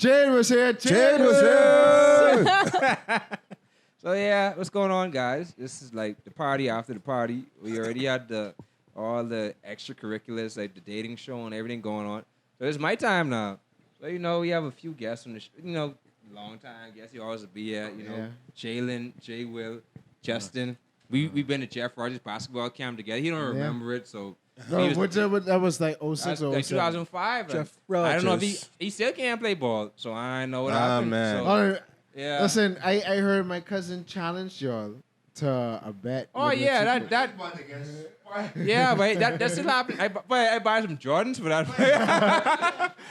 Jade was here. Jade was here. So yeah, what's going on, guys? This is like the party after the party. We already had all the extracurriculars, like the dating show and everything going on. So it's my time now. So we have a few guests on the long time guests. You always be here. Jalen, Jay Will, Justin. We've been to Jeff Rogers basketball camp together. He don't remember it, so. No, that was like 06 or like 07. 2005. Jeff I don't know if Rogers. he still can't play ball, so I know what happened. Man. So, yeah. Listen, I heard my cousin challenged y'all to a bet. Oh yeah, that. Yeah, but that still happened. I buy some Jordans for that.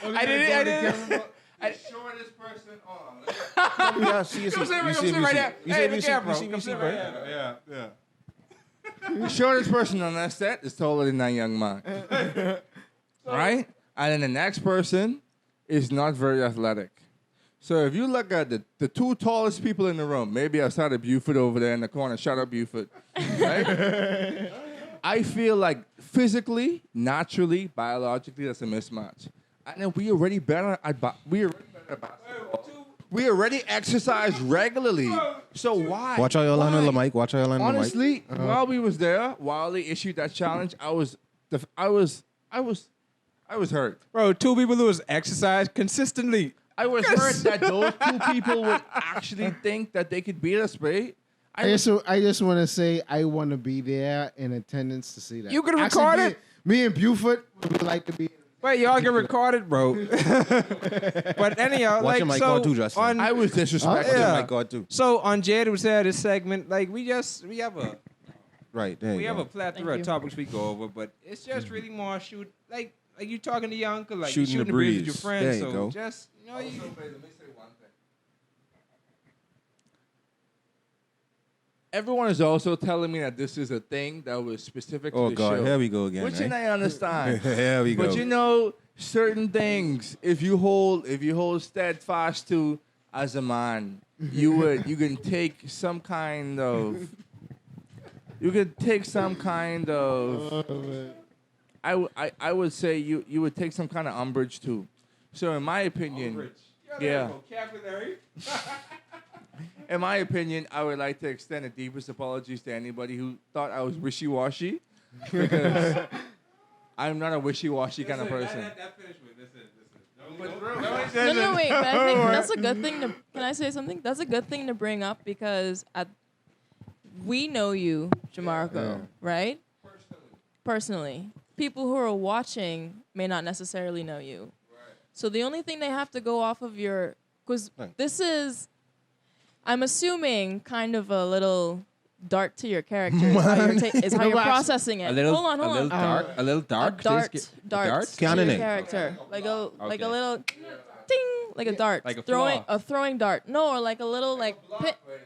I didn't. Shortest person on. Yeah, see, Come sit right there. Hey, look here, bro. Come sit right here. Yeah. The shortest person on that set is taller than that young man. Right? And then the next person is not very athletic. So if you look at the two tallest people in the room, maybe outside of Buford over there in the corner, shut up, Buford. Right? I feel like physically, naturally, biologically, that's a mismatch. And then we already better at basketball. We already exercise regularly. So why? Watch how y'all on the mic. Watch how y'all on the mic. Honestly, while we was there, while they issued that challenge, I was hurt. Bro, two people who was exercise consistently. I was hurt that those two people would actually think that they could beat us, right? I just want to say I want to be there in attendance to see that. You can record it? Me and Buford would like to be. Wait, y'all can record it, bro. But anyhow, Watch your mic so on too, Justin. I was disrespectful. Watch yeah. your mic on too. So on Jade was there this segment, like we have a Right, there we you have go. a plethora of topics we go over, but it's just really more shoot like you talking to your uncle, like Shooting you the shooting the breeze with breeze. your friends. There you So go. just Let me say one thing. Everyone is also telling me that this is a thing that was specific to Oh the God, show. here we go again. Which eh? I understand. Here we go. But certain things, if you hold steadfast to as a man, you can take some kind of I would say you would take some kind of umbrage to. So in my opinion, yeah. vocabulary. In my opinion, I would like to extend the deepest apologies to anybody who thought I was wishy-washy, because I'm not a wishy-washy kind of person. That finished with this is. No, wait. But I think that's a good thing to. Can I say something? That's a good thing to bring up because we know you, Jamarco, right? Personally. People who are watching may not necessarily know you. Right. So the only thing they have to go off of because this is, I'm assuming, kind of a little dart to your character is how you're processing it. Hold on. A little dark. Dart to your your character, like a little ding, like a dart, Like a throwing dart. No, or like a little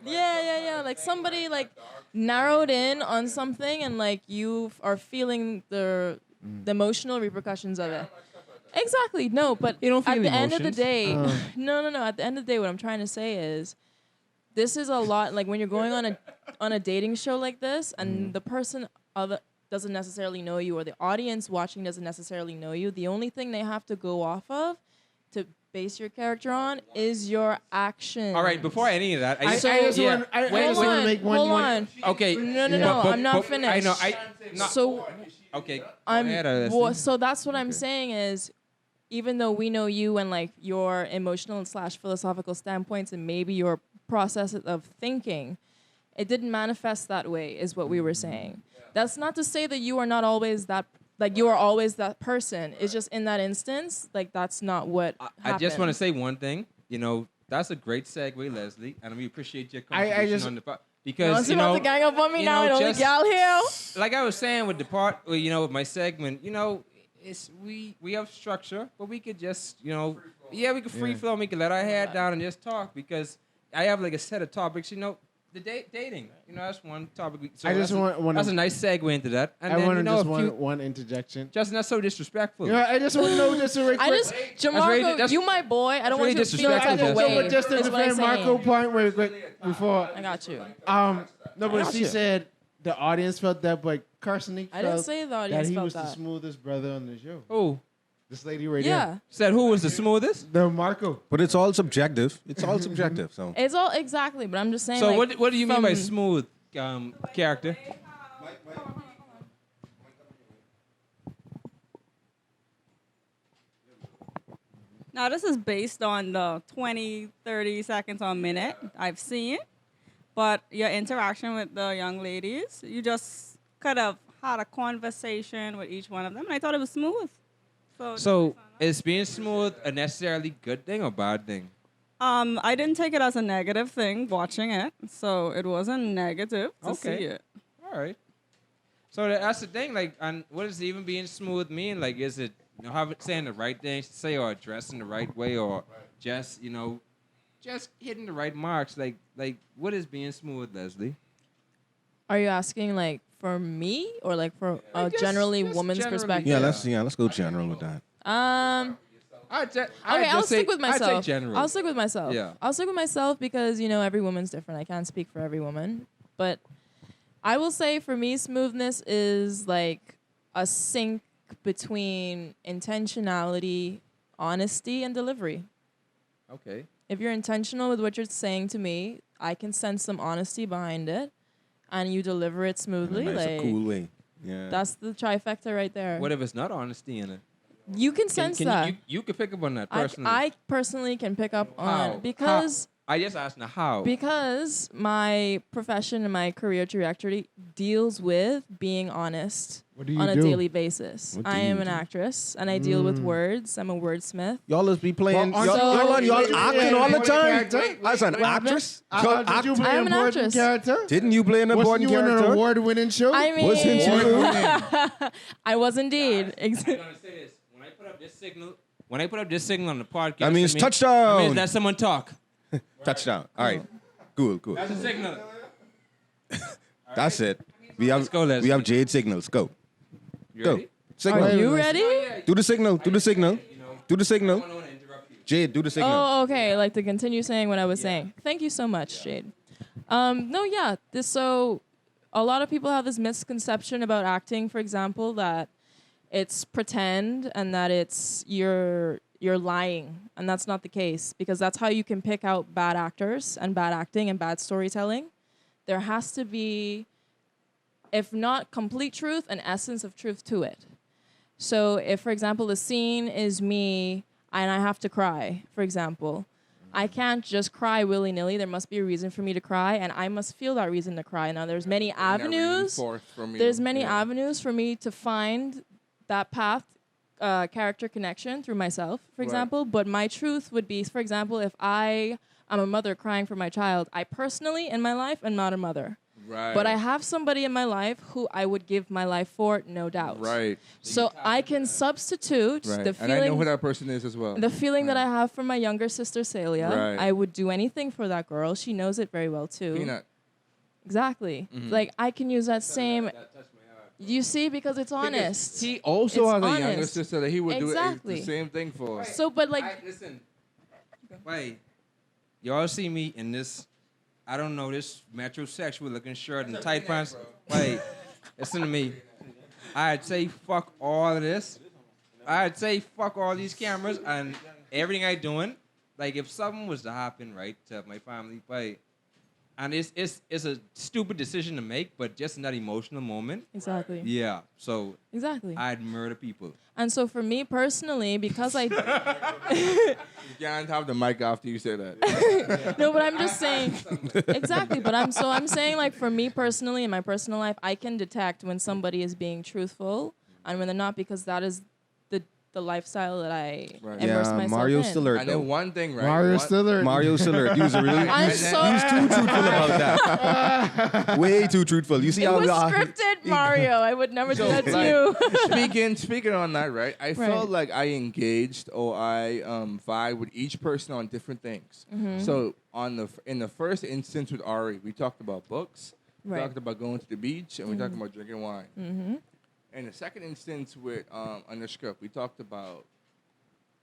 yeah, like somebody like narrowed in on something and like you are feeling the emotional repercussions of it. Exactly. No, but You don't feel at the end of the emotions? day, no. At the end of the day, what I'm trying to say is, this is a lot. Like when you're going on a dating show like this, and the person doesn't necessarily know you, or the audience watching doesn't necessarily know you. The only thing they have to go off of to base your character on is your actions. All right, before any of that, I just want to make one. Hold on. Okay. No. I'm not finished. I know. So Okay. I'm. Go ahead, I listen. So that's what I'm saying is, even though we know you and like your emotional / philosophical standpoints and maybe your process of thinking, it didn't manifest that way, is what we were saying. That's not to say that you are not always that. Like you are always that person. It's just in that instance, like that's not what happened. I just want to say one thing. That's a great segue, Leslie, and we appreciate your contribution on the part. Because about to gang up on me now, and only gal here. Like I was saying with the part, with my segment, it's we have structure, but we could just, we could free flow, we could let our head down and just talk, because I have like a set of topics, the dating, that's one topic. So that's a nice segue into that. And I want to just one interjection. Just not so disrespectful. Yeah, I just want to know just a quick. Jamarco, you my boy. I don't want you to feel that type of way. But just to is what I'm defend Marco saying. point real quick before. I got you. No, but she said the audience felt that, but Carson I didn't say the audience that he felt was that. the smoothest brother on the show. Oh, This lady right Yeah. Said who was the smoothest? there. The Marco. But it's all subjective. It's all subjective. So It's all exactly, but I'm just saying. So like, what do you mean by from- smooth character? Now, this is based on the 20, 30 seconds or minute I've seen. But your interaction with the young ladies, you just could have had a conversation with each one of them. And I thought it was smooth. So is being smooth a necessarily good thing or bad thing? I didn't take it as a negative thing watching it. So it wasn't negative to Okay. see it. All right. So that's the thing. Like, and what does even being smooth mean? Like, is it saying the right things to say, or dressing the right way, or just just hitting the right marks? Like what is being smooth, Leslie? Are you asking like for me or like for a guess generally just woman's generally, perspective? let's go general with that. Okay, I'll stick with myself. I'd say general. I'll stick with myself. Yeah. I'll stick with myself because, every woman's different. I can't speak for every woman. But I will say for me, smoothness is like a sync between intentionality, honesty, and delivery. Okay. If you're intentional with what you're saying to me, I can sense some honesty behind it, and you deliver it smoothly. Nice, a Like cool way. Yeah. that's the trifecta right there. What if it's not honesty in it? You can sense that. You can pick up on that I personally. personally can pick up How? on because I just asked now how. because my profession and my career trajectory deals with being honest What do you on a do? daily basis. What do I you am an do? actress and I deal with words. I'm a wordsmith. Y'all just be playing. Well, y'all aren't acting all the time. As an What happened? actress, y'all Did you act- play I am an an important actress. character? didn't you play an Wasn't important you in an character? award-winning show? I mean, Wasn't you? I was indeed. I'm gonna say this. When I put up this signal on the podcast, That means That touchdown. means that someone talk. Touchdown. All right. Cool. That's a signal. That's it. We have Let's go, Leslie. we have Jade signals. Go. You Go. ready? Signal. Are you Wait, ready? Do the signal. Do the signal. Do the signal. I don't want to interrupt you. Jade, do the signal. Oh, okay. Like to continue saying what I was saying. Thank you so much, Jade. No, yeah. So a lot of people have this misconception about acting, for example, that it's pretend and that it's you're lying, and that's not the case because that's how you can pick out bad actors and bad acting and bad storytelling. There has to be, if not complete truth, an essence of truth to it. So if, for example, the scene is me and I have to cry, for example, I can't just cry willy-nilly. There must be a reason for me to cry, and I must feel that reason to cry. Now, there's many avenues. There's many avenues for me to find that path, character connection through myself, for example. But my truth would be, for example, if I am a mother crying for my child, I personally, in my life, am not a mother. Right. But I have somebody in my life who I would give my life for, no doubt. Right. So I can substitute Right. the And I know feeling, who that person is as well. the feeling that I have for my younger sister Celia. Right. I would do anything for that girl. She knows it very well too. Peanut. Exactly. Like I can use that same. You see, because it's honest. He also It's has a younger honest. sister that he would Exactly. do the same thing for. So, but like, Listen. Wait. Y'all see me in this, I don't know, this metrosexual looking shirt and tight pants. Wait. Listen to me. I'd say fuck all of this. I'd say fuck all these cameras and everything I doing. Like if something was to happen, right, to my family, wait. And it's a stupid decision to make, but just in that emotional moment. exactly. Yeah. So Exactly. I'd murder people. And so for me personally, because I You can't have the mic after you say that. no, but I'm just saying exactly. But I'm saying like for me personally in my personal life, I can detect when somebody is being truthful and when they're not because that is the lifestyle that I Right. immerse Yeah, myself Mario in. Stiller. And then one thing, right? Mario one, Stiller. Mario Stiller. He was a really. I'm He so. was too truthful about that. Way too truthful. You see It how was scripted, Mario. I would never do So, that to like, you. speaking on that, right? I felt like I engaged or I vibe with each person on different things. Mm-hmm. So in the first instance with Ari, we talked about books, we Right. talked about going to the beach, and we talked about drinking wine. Mm-hmm. In the second instance with on the script, we talked about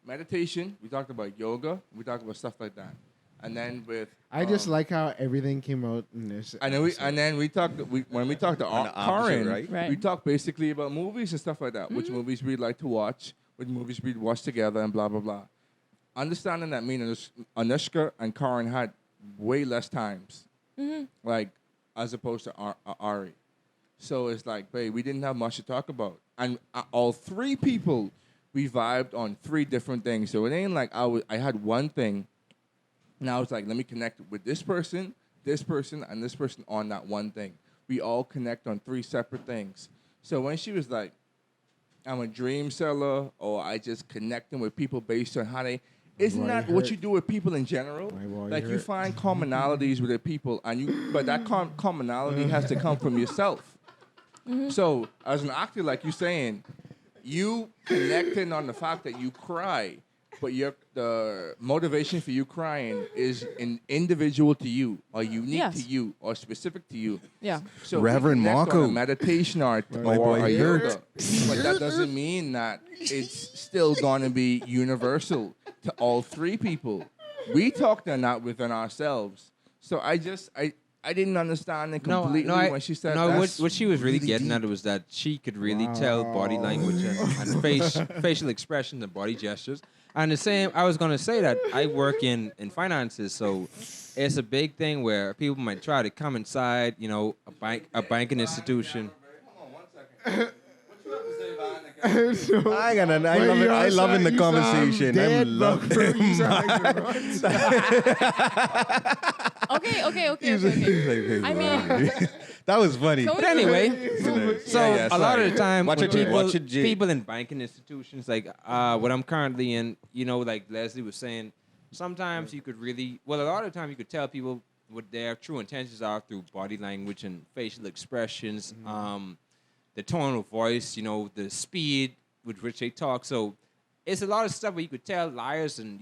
meditation, we talked about yoga, we talked about stuff like that. And then with I just like how everything came out in this. and then we talked when we talked to On the opposite, Karin, right? Right. we talked basically about movies and stuff like that. Which movies we'd like to watch, with movies we'd watch together and blah blah blah. Understanding that me and Anushka and Karan had way less times, like as opposed to Ari. So it's like, babe, we didn't have much to talk about, and all three people we vibed on three different things. So it ain't like I had one thing. And I was like, let me connect with this person, and this person on that one thing. We all connect on three separate things. So when she was like, I'm a dream seller, or I just connecting with people based on how they, isn't that what you do with people in general? Like you find commonalities with the people, but that commonality has to come from yourself. So as an actor, like you're saying, you connecting on the fact that you cry, but the motivation for you crying is individual to you, or unique to you, or specific to you. Yeah. So Reverend Marco, a meditation art My or boy a yoga, Hurt. but that doesn't mean that it's still going to be universal to all three people. We talked on that within ourselves. So I didn't understand it completely when she said no. that. What she was really really getting deep. at was that she could really tell body language and facial expressions and body gestures. And the same, I was gonna say that I work in finances, so it's a big thing where people might try to come inside, a banking institution. I love in the conversation. I'm loving Okay. I mean, that was funny. Can we- But anyway, so Yeah, a lot of the time, Watch when it, Jade. Watch it, Jade. people in banking institutions, like what I'm currently in, like Leslie was saying, sometimes you could a lot of the time you could tell people what their true intentions are through body language and facial expressions, the tone of voice, the speed with which they talk. So it's a lot of stuff where you could tell liars and,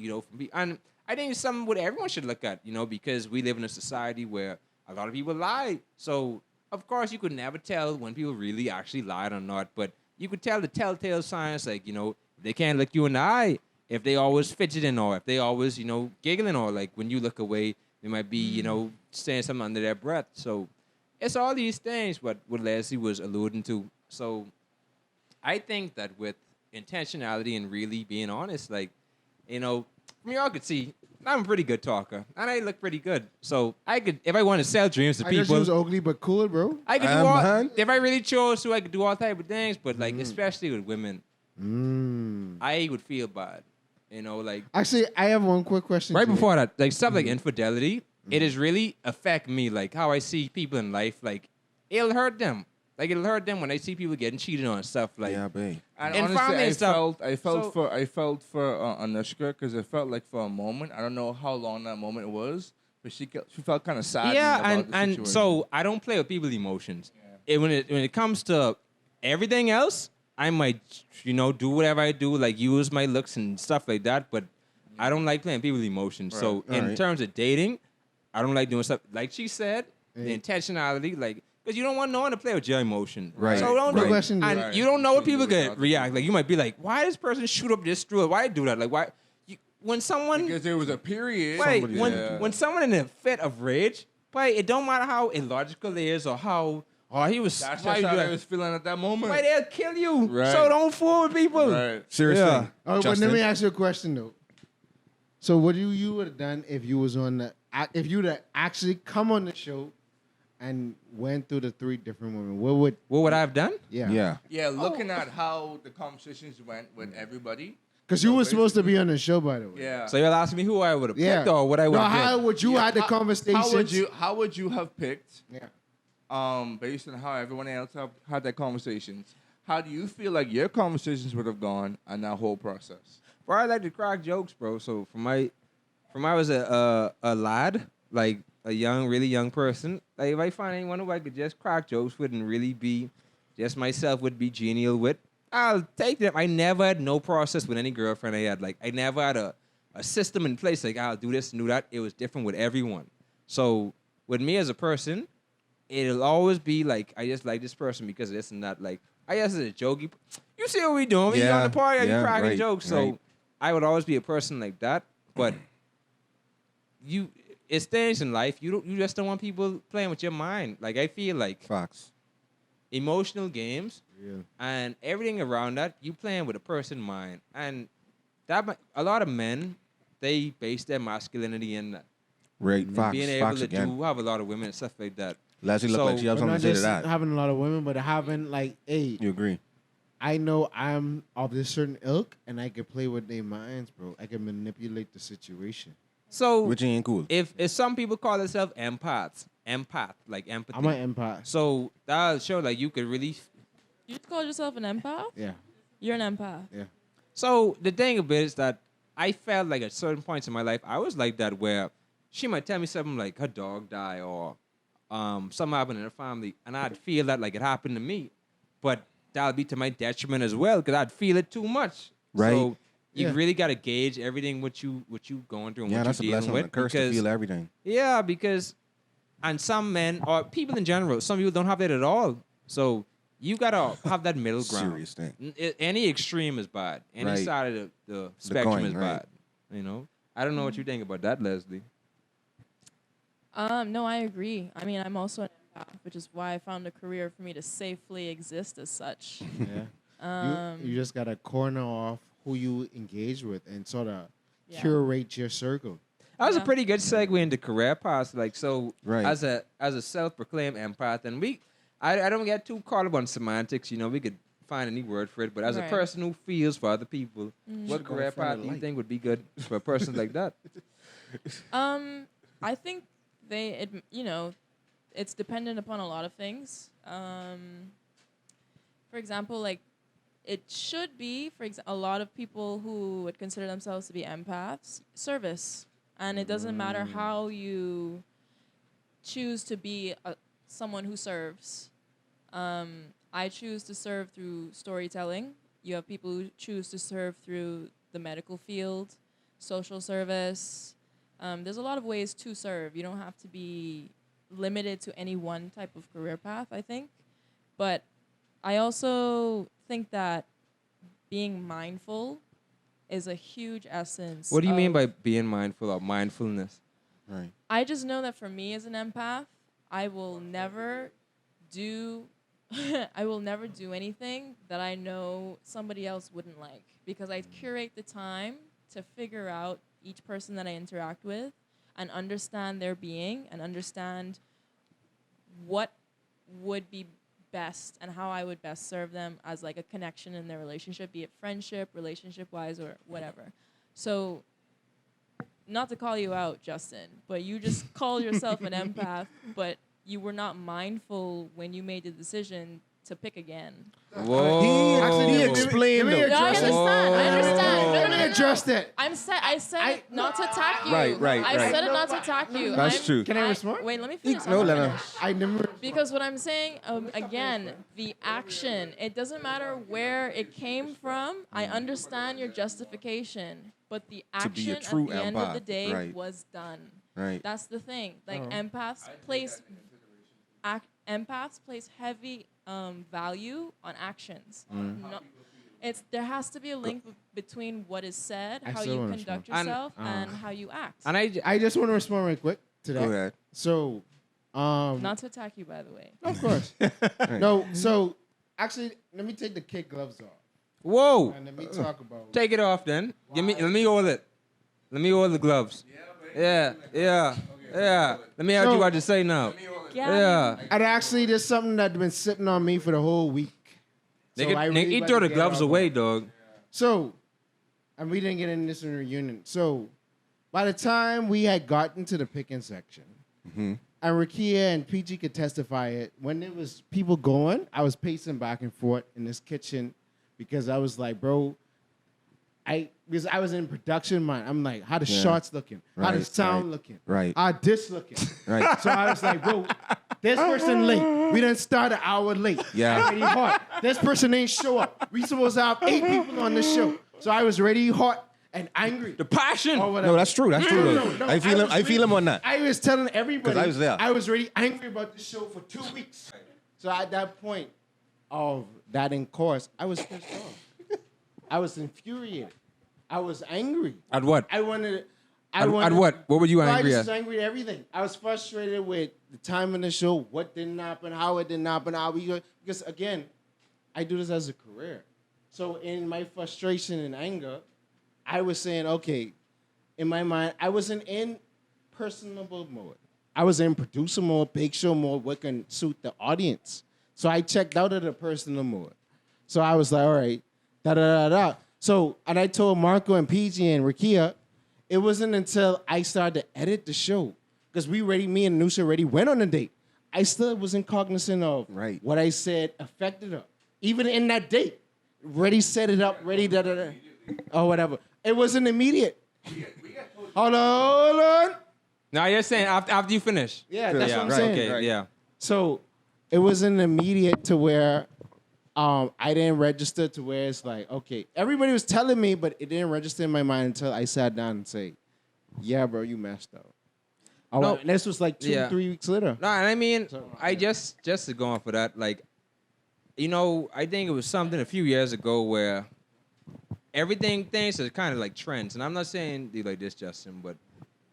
and I think it's something what everyone should look at, because we live in a society where a lot of people lie. So, of course, you could never tell when people really actually lied or not, but you could tell the telltale signs, like, they can't look you in the eye, if they always fidgeting or if they always, giggling, or like when you look away, they might be, saying something under their breath. So it's all these things what Leslie was alluding to. So I think that with intentionality and really being honest, like, from y'all could see, I'm a pretty good talker, and I look pretty good. So I could, if I want to sell dreams to I just people, use ugly but cool, bro. I could do all. man. If I really chose to, I could do all type of things. But like, especially with women, I would feel bad. Like Actually, I have one quick question. right Jay. before that, like stuff like infidelity, it is really affect me. Like how I see people in life, like it'll hurt them. Like it'll hurt them when I see people getting cheated on and stuff. Like Yeah, babe. And And honestly, family and stuff. I felt So- for Anushka because it felt like for a moment. I don't know how long that moment was, but she felt kind of sad. yeah, about the and situation. so I don't play with people's emotions. When it comes to everything else, I might do whatever I do, like use my looks and stuff like that. But I don't like playing people's emotions. So in Alright. terms of dating, I don't like doing stuff like she said. The intentionality, like. Because you don't want no one to play with your emotion. Right. So don't do Quick it. question, And Right. you don't know what people Shouldn't do it could without react. Like, you might be like, why does person shoot up this through it? Why do that? Like, why? When someone... because there was a period. Wait, Yeah. when someone in a fit of rage, but it don't matter how illogical it is or how... Oh, he was... That's why just you how do I that? was feeling at that moment. Why they'll kill you. Right. So don't fool with people. Right. Seriously. Yeah. Oh, but Justin? let me ask you a question though. So, what you would have done if you was on if you'd have actually come on the show and went through the three different women? What would I have done? Yeah. Yeah, looking at how the conversations went with everybody. Because you were supposed to be on the show, by the way. Yeah. So you're asking me who I would have Yeah. picked or what I would No, have how did? would you had the How- conversation? How would you have picked? Yeah. Based on how everyone else have had their conversations. How do you feel like your conversations would have gone on that whole process? Bro, I like to crack jokes, bro. So from I was a lad, like a really young person, like if I find anyone who I could just crack jokes with and really be just myself, would be genial with, I'll take them. I never had no process with any girlfriend I had. Like I never had a system in place. Like I'll do this and do that. It was different with everyone. So with me as a person, it'll always be like I just like this person because of this and that. Like I guess it's a jokey. You see what we doing? We on the party, you cracking right, jokes. So right. I would always be a person like that. But it's things in life. You just don't want people playing with your mind. Like I feel like Facts. emotional games, Yeah. and everything around that, you playing with a person's mind. And a lot of men, they base their masculinity in that. Right, Fox. Being able Fox to again. have a lot of women and stuff like that. Leslie looked like she has But something not to say to just that. having a lot of women, but having like, hey, You agree? I know I'm of this certain ilk, and I can play with their minds, bro. I can manipulate the situation. So Which ain't cool. if some people call themselves empath, like empathy. I'm an empath. So that show like you could really. You just call yourself an empath? Yeah, You're an empath. yeah. So the thing of it is that I felt like at certain points in my life I was like that where she might tell me something like her dog died or something happened in her family, and I'd feel that like it happened to me, but that'll be to my detriment as well because I'd feel it too much. Right. So you Yeah. really got to gauge everything what you going through and Yeah, what that's a you're blessing dealing and a with. curse to because- feel everything. Yeah, because and some men or people in general, some people don't have that at all. So you gotta have that middle ground. Serious thing. Any extreme is bad. Any Right. side of the spectrum coin, is right. bad. You know. I don't know what you think about that, Leslie. No, I agree. I mean, I'm also an empath, which is why I found a career for me to safely exist as such. Yeah. You just gotta corner off who you engage with and sort of Yeah. curate your circle. That was a Yeah. pretty good segue into career paths. Like so, Right. as a self-proclaimed empath, and I don't get too caught up on semantics. You know, we could find any word for it. But as a Right. person who feels for other people, what Should go career in front of path do you light. think would be good for a person like that? I think it's dependent upon a lot of things. For example, like it should be, a lot of people who would consider themselves to be empaths, service. And it doesn't matter how you choose to be someone who serves. I choose to serve through storytelling. You have people who choose to serve through the medical field, social service. There's a lot of ways to serve. You don't have to be limited to any one type of career path, I think. But I also think that being mindful is a huge essence. What do you mean of- by being mindful or mindfulness? Right. I just know that for me as an empath, I will never do anything that I know somebody else wouldn't like, because I curate the time to figure out each person that I interact with and understand their being and understand what would be best and how I would best serve them as like a connection in their relationship, be it friendship, relationship-wise, or whatever. So, not to call you out, Justin, but you just called yourself an empath, but you were not mindful when you made the decision to pick again. Whoa! He explained Give me though. a No, I understand. I understand. No, no, no, no, no. Address that. I said it not to attack you. Right. I said it not to attack you. That's true. Can I respond? Wait, let me finish. No, I'm not Lena. finished. I never. Because what I'm saying, again, the action, it doesn't matter where it came from. I understand your justification, but the To be a action true at the end of the empath, day right. was done. Right. That's the thing. Like empaths place heavy value on actions. Mm. No, there has to be a link between what is said, I how still you wanna conduct respond. yourself, and how you act. And I just want to respond real quick to that. Go ahead. So, Not to attack you, by the way. of course. No, so actually, let me take the kid gloves off whoa! and let me talk about. Take it off then. Let me hold it. Let me hold the gloves. Yeah. Let me hear what you got to say now. Yeah. And actually, there's something that's been sitting on me for the whole week. So I really He about throw to the get gloves it off. away, dog. So, and we didn't get into this in the reunion. So, by the time we had gotten to the picking section, and Rakia and PG could testify it, when there was people going, I was pacing back and forth in this kitchen because I was like, bro, because I was in production mind. I'm like, how the shots looking? How the Right, sound right, looking? right. How this looking? Right. So I was like, bro, this person late. We didn't start an hour late. Yeah. Already hot. This person ain't show up. We supposed to have 8 people on the show. So I was ready hot and angry. The passion. Or whatever. No, that's true. That's true. No, though. no, I feel him. was I feel him on that. I was telling everybody 'Cause I was there. I was really angry about the show for 2 weeks. So at that point of that in course, I was pissed off. I was infuriated. I was angry. At what? I wanted At what? What were you No, I angry just was at? angry at everything. I was frustrated with the time in the show, what didn't happen, how it didn't happen, how we go. Because again, I do this as a career. So in my frustration and anger, I was saying, okay, in my mind, I wasn't in personable mode. I was in producer mode, big show mode, what can suit the audience. So I checked out of the personal mode. So I was like, all right, da-da-da-da. So, and I told Marco and PG and Rakia, it wasn't until I started to edit the show, because me and Nusha already went on a date. I still wasn't cognizant of what I said affected her. Even in that date, ready set it up, ready da-da-da, or whatever. It wasn't immediate. Hold on. Now you're saying after you finish. Yeah, that's what I'm right, saying. Okay, Right. yeah. So it wasn't immediate to where I didn't register to where it's like, okay, everybody was telling me, but it didn't register in my mind until I sat down and say, yeah, bro, you messed up. No. And this was like 2-3 weeks later. No, and I mean, I just to go on for that, like, you know, I think it was something a few years ago where things are kind of like trends, and I'm not saying do like this, Justin, but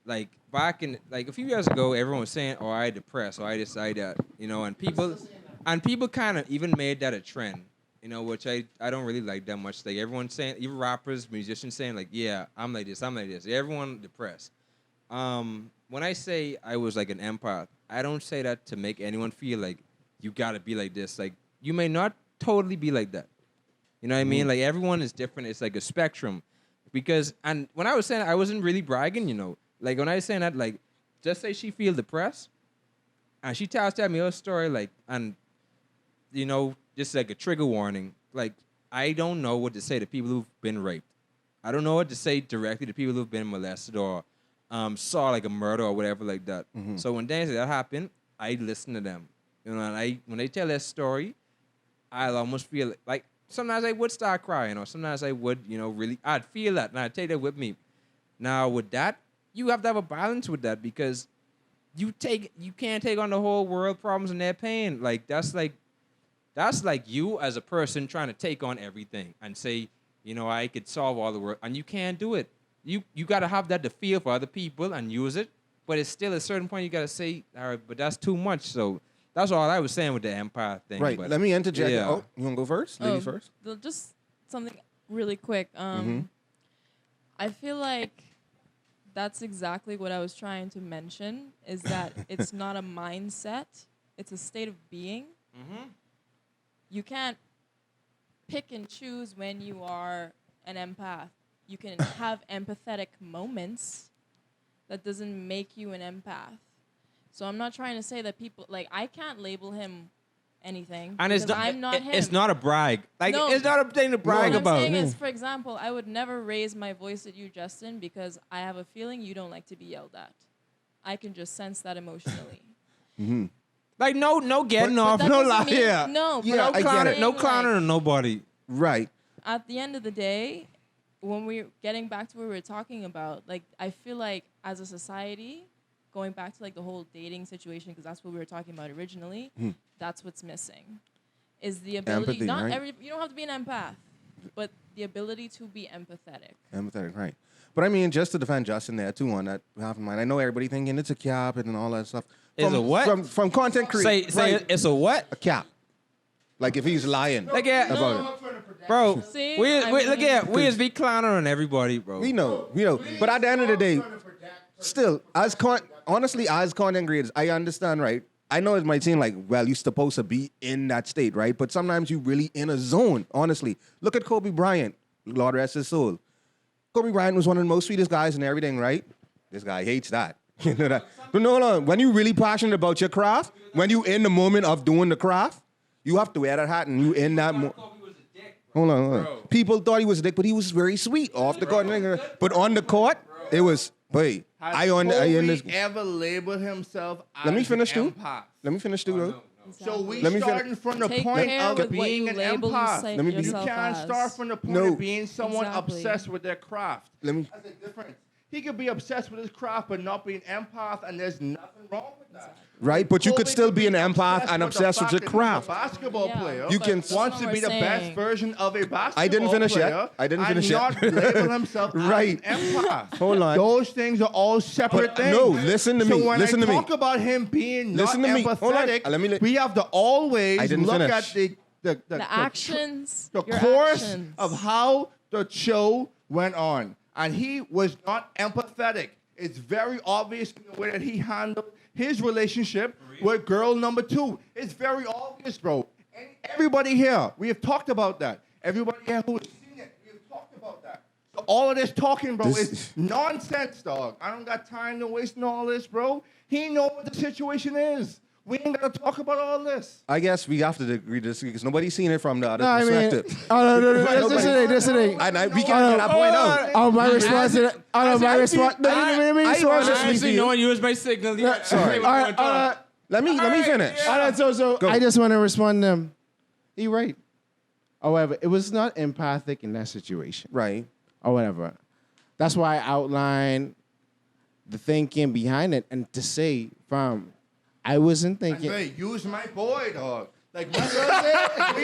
like back in like a few years ago, everyone was saying, "Oh, I depressed," or "I decided that," you know, and people kind of even made that a trend, you know, which I don't really like that much. Like everyone saying, even rappers, musicians saying, like, "Yeah, I'm like this, I'm like this." Everyone depressed. When I say I was like an empath, I don't say that to make anyone feel like you gotta be like this. Like you may not totally be like that. You know what I mean? Like everyone is different. It's like a spectrum. And when I was saying that, I wasn't really bragging, you know. Like when I was saying that, like, just say she feel depressed, and she tells me her story, like, and you know, just like a trigger warning. Like I don't know what to say to people who've been raped. I don't know what to say directly to people who've been molested or saw like a murder or whatever like that. So when things like that happen, I listen to them. You know, and when they tell their story, I'll almost feel like sometimes I would start crying, or sometimes I would, you know, really, I'd feel that, and I'd take that with me. Now, with that, you have to have a balance with that, because you can't take on the whole world problems and their pain. Like, that's like you as a person trying to take on everything and say, you know, I could solve all the world, and you can't do it. You got to have that to feel for other people and use it, but it's still a certain point you got to say, all right, but that's too much, so... That's all I was saying with the Empath thing. Right. But Let me interject. yeah. Oh, you want to go first? Ladies first? Just something really quick. I feel like that's exactly what I was trying to mention, is that it's not a mindset. It's a state of being. You can't pick and choose when you are an empath. You can have empathetic moments. That doesn't make you an empath. So I'm not trying to say that people, like, I can't label him anything. And it's not, I'm not him. It's not a brag. Like, No. it's not a thing to brag What about. I'm saying is, for example, I would never raise my voice at you, Justin, because I have a feeling you don't like to be yelled at. I can just sense that emotionally. Like, no getting But off, that no doesn't lie. mean- Yeah. No, Yeah, but I get clowning, it. no saying, clowning like, on nobody. Right. at the end of the day, when we're getting back to what we were talking about, like, I feel like as a society, going back to like the whole dating situation, because that's what we were talking about originally, that's what's missing, is the ability. Empathy, right? You don't have to be an empath, but the ability to be empathetic. Empathetic, right. But I mean, just to defend Justin there, too, on that half of mine. I know everybody thinking it's a cap and all that stuff. It's a what? From content creation. Say it's a what? A cap. Like if he's lying Look at, about it. bro. See? We I look mean- at we just be clowning on everybody, bro. We know. But at the end of the day, still, honestly, as content creators, I understand, right? I know it might seem like, well, you're supposed to be in that state, right? But sometimes you really in a zone, honestly. Look at Kobe Bryant, Lord rest his soul. Kobe Bryant was one of the most sweetest guys and everything, right? This guy hates that. You know that? But no. When you're really passionate about your craft, when you in the moment of doing the craft, you have to wear that hat and you in that Hold on. People thought he was a dick, but he was very sweet off the court. But on the court, it was, boy, I understand. ever labeled himself as Let me finish, an too. empath? Let me finish, too, though. So we Let me starting from the Take point care of with what being you an label empath. yourself- Let me be- You yourself can't as. start from the point No. of being someone Exactly. obsessed with their craft. Let me. That's a difference. He could be obsessed with his craft but not be an empath, and there's nothing wrong with that. Right, but you could Kobe still could be an empath and the obsessed with fact your that he's craft. A basketball Yeah, player You can- that's wants what to be we're the best saying. version of a basketball I didn't finish yet. player I didn't and finish yet. not label himself Right. as an empath. Hold on. Those things are all separate But things. no, listen to me, So when listen I to me. talk about him being Listen not to me. Hold on. empathetic, Let me we have to always I didn't look finish. at The actions. the your course actions. of how the show went on. And he was not empathetic. It's very obvious in the way that he handled his relationship with girl number 2. It's very obvious, bro. And everybody here, we have talked about that. Everybody here who has seen it, we have talked about that. So all of this talking, bro, is nonsense, dog. I don't got time to waste on all this, bro. He knows what the situation is. We ain't got to talk about all this. I guess we have to agree to this because nobody's seen it from the other No, I mean, perspective. no. Nobody- This is it. And we can't get that point out. Oh, my response to that. Oh, my response. Let me respond. honestly Honestly, feel- no one used my signal. Yeah, Sorry. All right, Let me finish. all right, so Go. I just want to respond to him. He right. However, it was not empathic in that situation. Right. Or whatever. That's why I outlined the thinking behind it and to say from I wasn't thinking. Hey, use my boy, dog. Like, we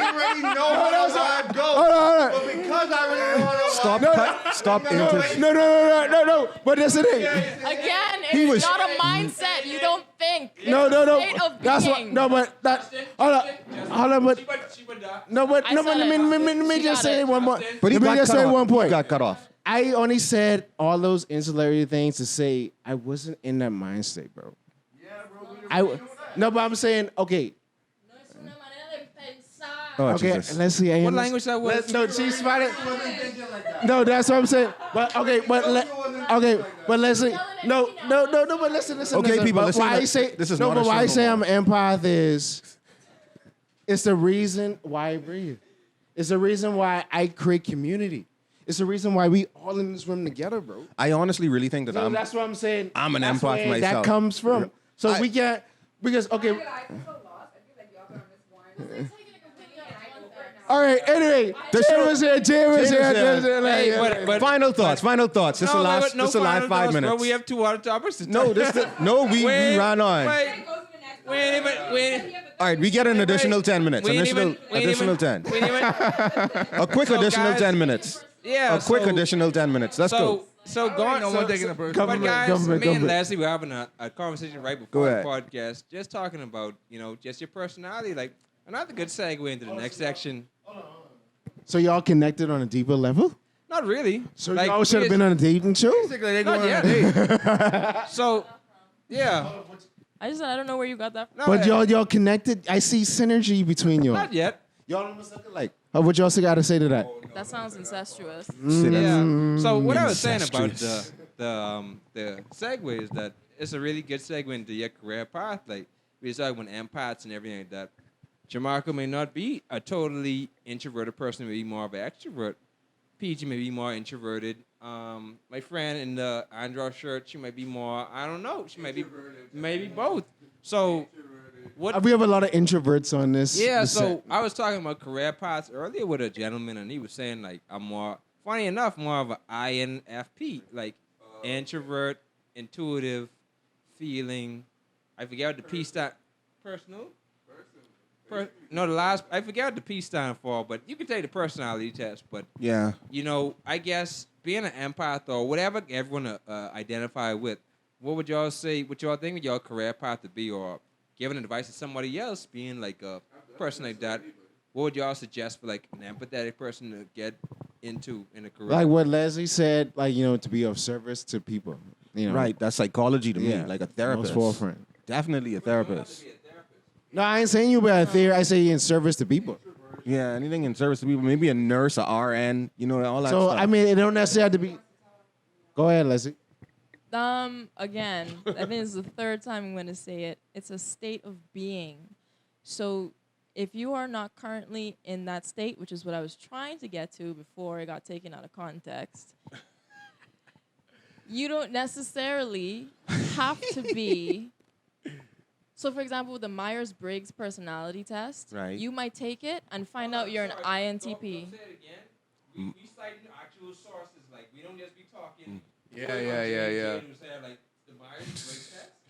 already know how the vibe goes. But because I already know how the vibe goes. Stop inter- No. But that's the thing. Again, He it's was- not a mindset. You don't think. It's No. a state of That's what. being. No, but that. Hold on, but no, but I saw let it. me She just got say it. one more. But he Let me got just cut say off. one point. He got cut off. I only said all those ancillary things to say I wasn't in that mind state, bro. No, but I'm saying okay. Oh, Okay, Jesus. let's see. What language that was? No, she's fine. No, that's what I'm saying. But okay, but let's see. No, but listen. Okay, listen. people, But listen, why I say this is no, not a but why I show say no I'm more. an empath is it's the reason why I breathe. It's the reason why I create community. It's the reason why we all in this room together, bro. I honestly really think that No, that's what I'm saying. I'm an That's empath where myself. That comes from. So I- we can't because okay. All right. Anyway, Jay was here. Hey, but Final thoughts. This is the last. This is the last 5 minutes. Bro, we have 2 other topics to No, talk. we ran on. Wait. All right, we get an additional 10 minutes. We ain't Additional 10. A quick So, additional guys, 10 minutes. Yeah. A quick so- additional 10 minutes. Let's go. So going no so, one taking so- a person. But Government, guys, government, me and government. Leslie were having a conversation right Go before the ahead. podcast, just talking about just your personality. Like another good segue into the next section. So y'all connected on a deeper level? Not really. So like, y'all should have been on a dating show? Basically, they Not going yet. on a date. So yeah. I don't know where you got that from. No, But y'all connected. I see synergy between y'all. not yet. Y'all almost look alike. What y'all got to say to that? That sounds incestuous. Yeah. So what I was saying about Incestuous. the segue is that it's a really good segue into your career path. Like we talking about empaths and everything like that. Jamarco may not be a totally introverted person, maybe more of an extrovert. PG may be more introverted. My friend in the Andro shirt, she might be more, I don't know, she might be maybe both. So what We have a lot of introverts on this. yeah, this so set. I was talking about career paths earlier with a gentleman, and he was saying like I'm more, funny enough, more of an INFP, like introvert, intuitive, feeling. I forget what the P stand. Personal. No, the last. I forget what the P stand for, but you can take the personality test. But Yeah. I guess being an empath or whatever everyone identify with, what would y'all say? What y'all think would y'all career path to be, or giving advice to somebody else being like a person like that? What would y'all suggest for like an empathetic person to get into in a career? like what Leslie said, to be of service to people. Right. That's psychology to Yeah. me. Like a Most therapist. forefront. Definitely a therapist. No, I ain't saying you be a theory. I say in service to people. Yeah, anything in service to people. Maybe a nurse, a RN, all that So, stuff. I mean, it don't necessarily have to be. Go ahead, Leslie. Again, I think it's the third time I'm going to say it. It's a state of being. So if you are not currently in that state, which is what I was trying to get to before it got taken out of context, you don't necessarily have to be. So, for example, with the Myers-Briggs personality test, Right. you might take it and find out you're an INTP. We cite actual sources. Like we don't just be talking. Yeah.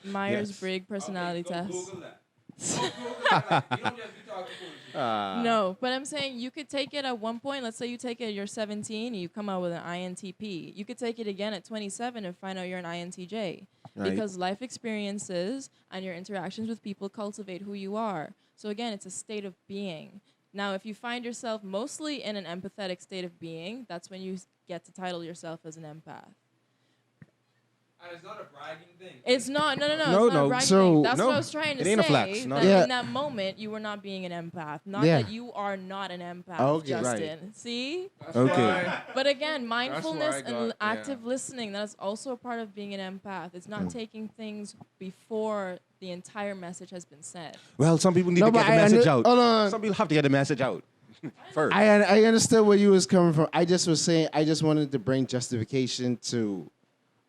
Myers-Briggs personality test. Google that. Google that. You don't just be talking bullshit. No, but I'm saying you could take it at one point. Let's say you take it at you're 17 and you come out with an INTP. You could take it again at 27 and find out you're an INTJ. Right. Because life experiences and your interactions with people cultivate who you are. So again, it's a state of being. Now, if you find yourself mostly in an empathetic state of being, that's when you get to title yourself as an empath. And it's not a bragging thing. It's not. No. No, It's not no. a bragging So- thing. That's no, what I was trying to it say. ain't a flex. No, That no. in that moment, you were not being an empath. Not Yeah. that you are not an empath, Okay, right. Justin. See? Okay. But again, mindfulness I and got- active listening, that is also a part of being an empath. It's not taking things before the entire message has been said. Well, some people need No, to get but the message out. Hold on. Some people have to get the message out first. I understood where you was coming from. I just was saying I just wanted to bring justification to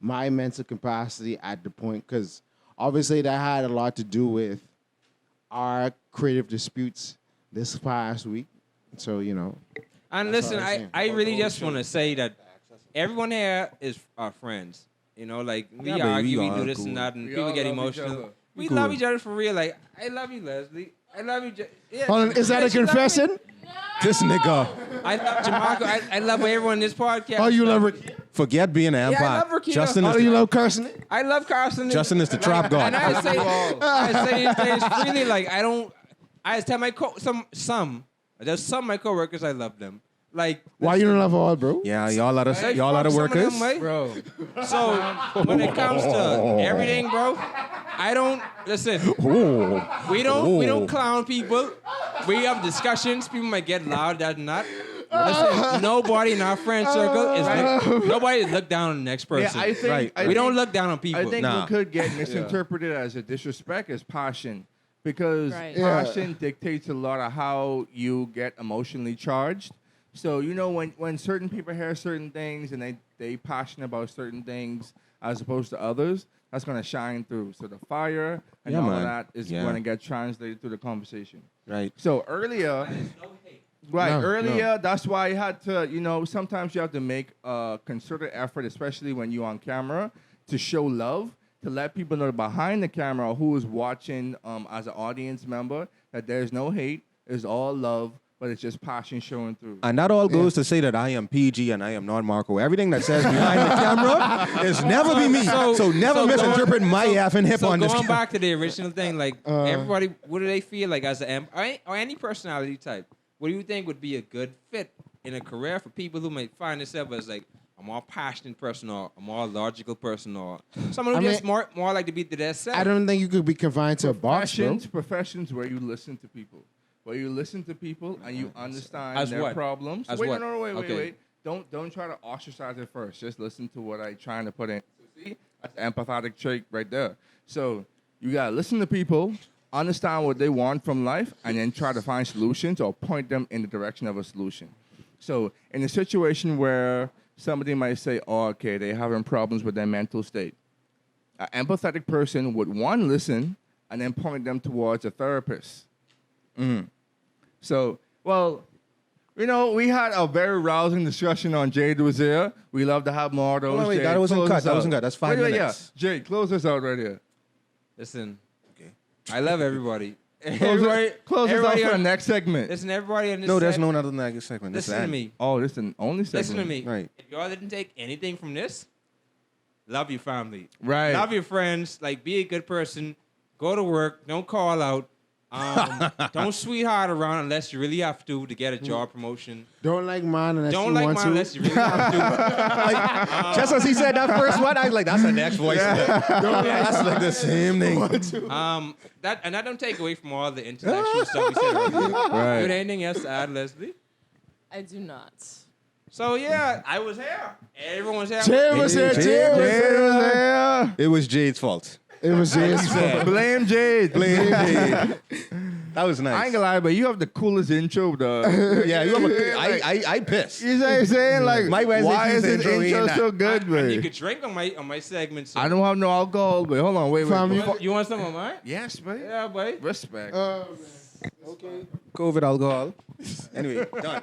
my mental capacity at the point because obviously that had a lot to do with our creative disputes this past week. So And That's listen, what I'm saying. I really just want to say that everyone here is our friends. You know, like we Yeah, baby, argue, we we do all this cool. and that, and We people all get love each emotional. other. We Cool. love each other for real. Like, I love you, Leslie. I love you. Yeah. hold on, is that a she love me. confession? This nigga. I love Jamarco. I love everyone in this podcast. Oh, you love Rick? Forget being an Yeah, I love empath. Rakita. Justin Oh, is you the, love Carson? I love Carson. Justin is the trap god. And I say these things freely. Like I just tell my there's some of my coworkers I love them. Like Why you don't love all, bro? Yeah, y'all are Hey, y'all are fuck the some of workers. them, mate. Bro. So when it comes to everything, bro, I don't listen. Oh. We don't clown people. We have discussions. People might get loud, that and that. Listen, nobody in our friend circle is nobody look down on the next Yeah, person. I think Right. I We think- don't look down on people. I think Nah. what could get misinterpreted as a disrespect is passion. Because Right. passion dictates a lot of how you get emotionally charged. So, when certain people hear certain things and they passionate about certain things as opposed to others, that's going to shine through. So the fire and Yeah, all man. of that is Yeah. going to get translated through the conversation. Right. So earlier, that's why I had to, sometimes you have to make a concerted effort, especially when you're on camera, to show love, to let people know behind the camera who is watching as an audience member that there's no hate, it's all love, but it's just passion showing through. And that all goes to say that I am PG and I am not Marco. Everything that says behind the camera is never be me. So never misinterpret my effing hip So on this. going back to the original thing, like everybody, what do they feel like as an or any personality type? What do you think would be a good fit in a career for people who might find themselves as like a more passionate person or a more logical person or someone who I just more like to be to their self? I don't think you could be confined to a box, bro. Professions where you listen to people. Where you listen to people and you understand As their what? problems. As wait, what? no, wait. Okay. Don't try to ostracize it first. Just listen to what I'm trying to put in. See, that's an empathetic trait right there. So you gotta listen to people, understand what they want from life, and then try to find solutions or point them in the direction of a solution. So in a situation where somebody might say, "Oh, okay, they're having problems with their mental state," an empathetic person would listen and then point them towards a therapist. So, we had a very rousing discussion on Jade was here. We love to have more of those. Wait, Jade, that wasn't close cut. us That out. wasn't cut. That's 5 Wait, minutes. Yeah. Jade, close us out right here. Listen, Okay. I love everybody. Close us out for the on- next segment. Listen, everybody on this No, there's set, no other next segment. This Listen to is me. Oh, this is the only segment. Listen to me. Right. If y'all didn't take anything from this, love your family. Right. Love your friends. Like, be a good person. Go to work. Don't call out. Don't sweetheart around unless you really have to get a job promotion. Don't like mine unless Don't you like want mine to. unless you really have to. Just as he said that first one, I was like, that's the next voice. That's like the same thing. That don't take away from all the intellectual stuff we said earlier. Right. You have anything else to add, Leslie? I do not. So yeah, I was here. Everyone's here. Jade was here. Jade was here. It was Jade's fault. It was Jade's fault. Blame Jade. Blame Jade. That was nice. I ain't gonna lie, but you have the coolest intro. Yeah, you have I pissed. You saying like, My Wednesday, why is Tuesday this intro intro ain't so that. good, And man? you could drink on my segment. So. I don't have no alcohol, but hold on, wait. Fam, You want some of mine? Yes, man. Yeah, boy. Respect. Oh, man. Okay. COVID alcohol. Anyway, done.